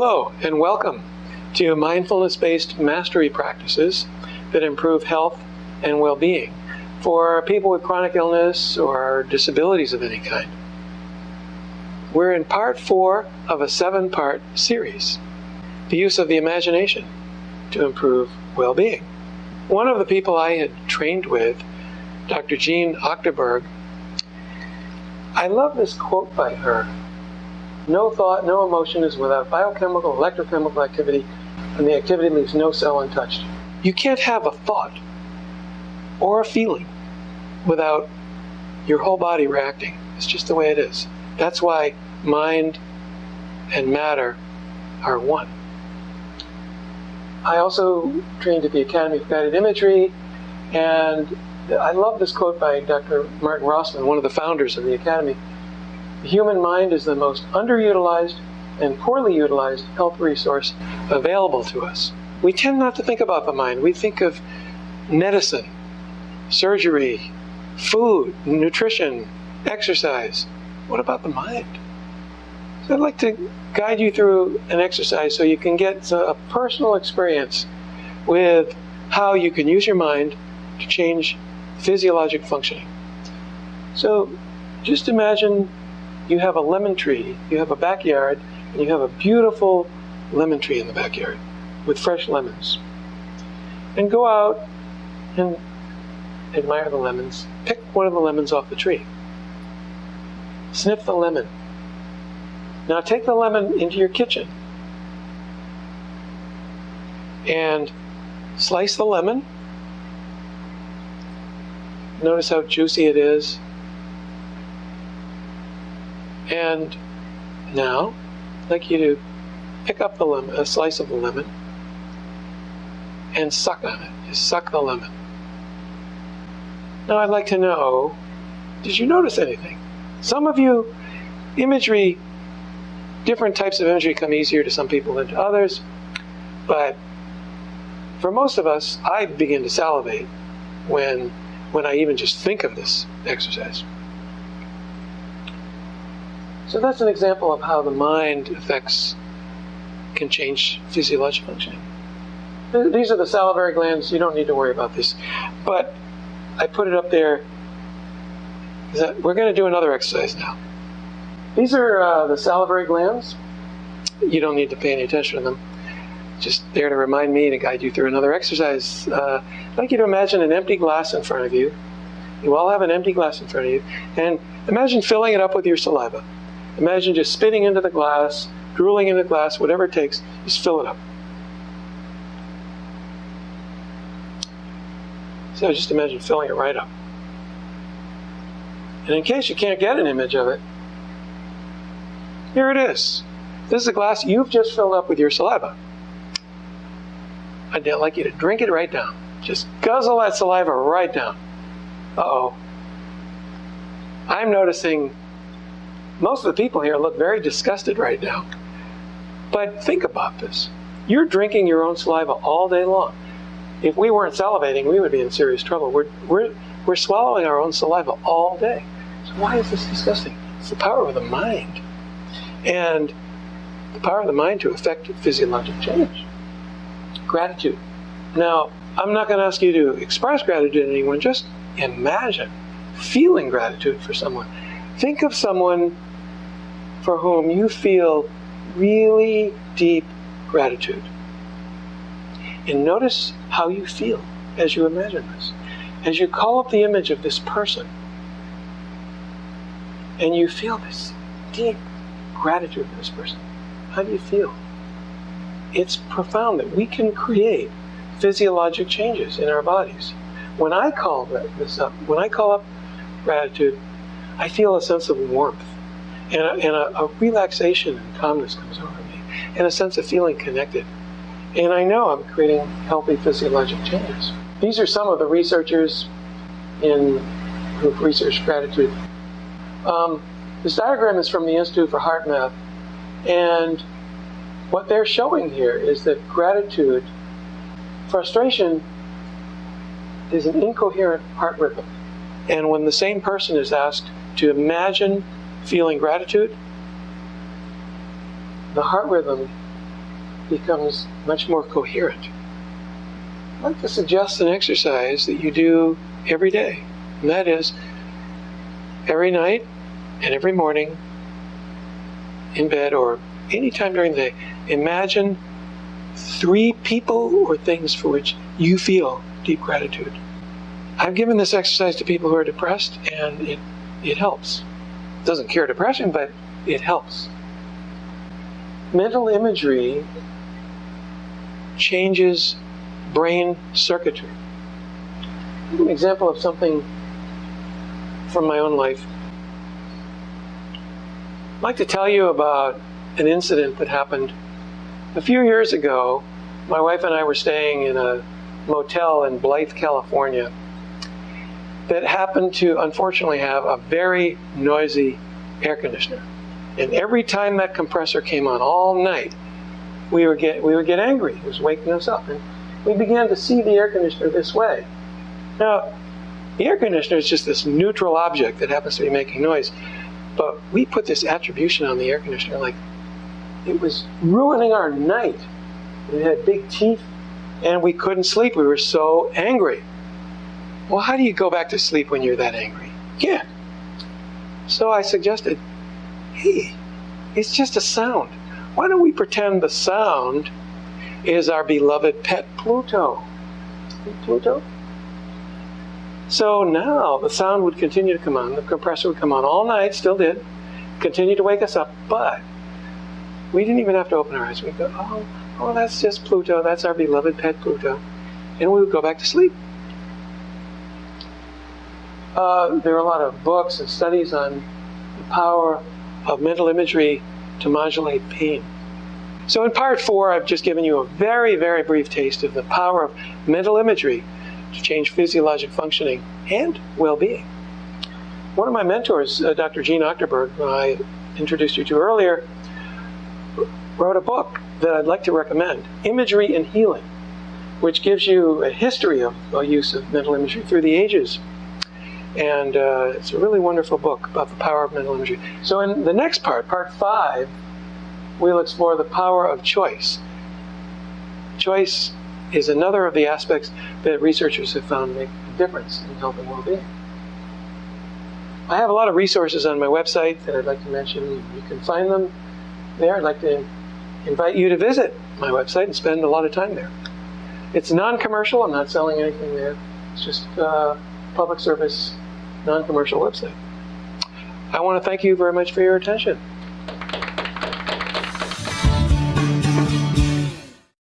Hello and welcome to mindfulness-based mastery practices that improve health and well-being for people with chronic illness or disabilities of any kind. We're in part 4 of a 7-part series, the use of the imagination to improve well-being. One of the people I had trained with, Dr. Jean Ochterberg, I love this quote by her. No thought, no emotion is without biochemical, electrochemical activity, and the activity leaves no cell untouched. You can't have a thought or a feeling without your whole body reacting. It's just the way it is. That's why mind and matter are one. I also trained at the Academy of Guided Imagery, and I love this quote by Dr. Martin Rossman, one of the founders of the Academy. The human mind is the most underutilized and poorly utilized health resource available to us. We tend not to think about the mind. We think of medicine, surgery, food, nutrition, exercise. What about the mind? So I'd like to guide you through an exercise so you can get a personal experience with how you can use your mind to change physiologic functioning. So just imagine you have a lemon tree, you have a backyard, and you have a beautiful lemon tree in the backyard with fresh lemons. And go out and admire the lemons. Pick one of the lemons off the tree. Sniff the lemon. Now take the lemon into your kitchen and slice the lemon. Notice how juicy it is. And now, I'd like you to pick up the lemon, a slice of the lemon, and suck on it. Just suck the lemon. Now I'd like to know, did you notice anything? Some of you, imagery, different types of imagery come easier to some people than to others, but for most of us, I begin to salivate when I even just think of this exercise. So that's an example of how the mind can change physiological functioning. These are the salivary glands. You don't need to worry about this. But I put it up there. We're going to do another exercise now. These are the salivary glands. You don't need to pay any attention to them. Just there to remind me to guide you through another exercise. I'd like you to imagine an empty glass in front of you. You all have an empty glass in front of you. And imagine filling it up with your saliva. Imagine just spitting into the glass, drooling into the glass, whatever it takes, just fill it up. So just imagine filling it right up. And in case you can't get an image of it, here it is. This is a glass you've just filled up with your saliva. I'd like you to drink it right down. Just guzzle that saliva right down. Uh-oh. I'm noticing most of the people here look very disgusted right now. But think about this. You're drinking your own saliva all day long. If we weren't salivating, we would be in serious trouble. We're swallowing our own saliva all day. So why is this disgusting? It's the power of the mind. And the power of the mind to affect physiologic change. Gratitude. Now, I'm not going to ask you to express gratitude to anyone. Just imagine feeling gratitude for someone. Think of someone for whom you feel really deep gratitude. And notice how you feel as you imagine this. As you call up the image of this person, and you feel this deep gratitude for this person. How do you feel? It's profound that we can create physiologic changes in our bodies. When I call when I call up gratitude, I feel a sense of warmth, and a relaxation and calmness comes over me, and a sense of feeling connected. And I know I'm creating healthy physiologic changes. These are some of the researchers who've researched gratitude. This diagram is from the Institute for Heart Math, and what they're showing here is that gratitude, frustration, is an incoherent heart rhythm. And when the same person is asked to imagine feeling gratitude, the heart rhythm becomes much more coherent. I'd like to suggest an exercise that you do every day, and that is every night and every morning in bed or any time during the day, imagine 3 people or things for which you feel deep gratitude. I've given this exercise to people who are depressed, and it helps. It doesn't cure depression, but it helps. Mental imagery changes brain circuitry. An example of something from my own life. I'd like to tell you about an incident that happened a few years ago. My wife and I were staying in a motel in Blythe, California, that happened to unfortunately have a very noisy air conditioner. And every time that compressor came on all night, we would get angry. It was waking us up. And we began to see the air conditioner this way. Now, the air conditioner is just this neutral object that happens to be making noise. But we put this attribution on the air conditioner, like it was ruining our night. It had big teeth, and we couldn't sleep. We were so angry. Well, how do you go back to sleep when you're that angry? You can't. So I suggested, hey, it's just a sound. Why don't we pretend the sound is our beloved pet Pluto? Pluto? So now the sound would continue to come on. The compressor would come on all night, still did, continue to wake us up, but we didn't even have to open our eyes. We'd go, oh, that's just Pluto. That's our beloved pet Pluto. And we would go back to sleep. There are a lot of books and studies on the power of mental imagery to modulate pain. So in part 4, I've just given you a very, very brief taste of the power of mental imagery to change physiologic functioning and well-being. One of my mentors, Dr. Gene Ochterberg, who I introduced you to earlier, wrote a book that I'd like to recommend, Imagery and Healing, which gives you a history of use of mental imagery through the ages. And it's a really wonderful book about the power of mental imagery. So in the next part, part 5, we'll explore the power of choice. Choice is another of the aspects that researchers have found make a difference in health and well-being. I have a lot of resources on my website that I'd like to mention. You can find them there. I'd like to invite you to visit my website and spend a lot of time there. It's non-commercial. I'm not selling anything there. It's just a public service, non-commercial website. I want to thank you very much for your attention.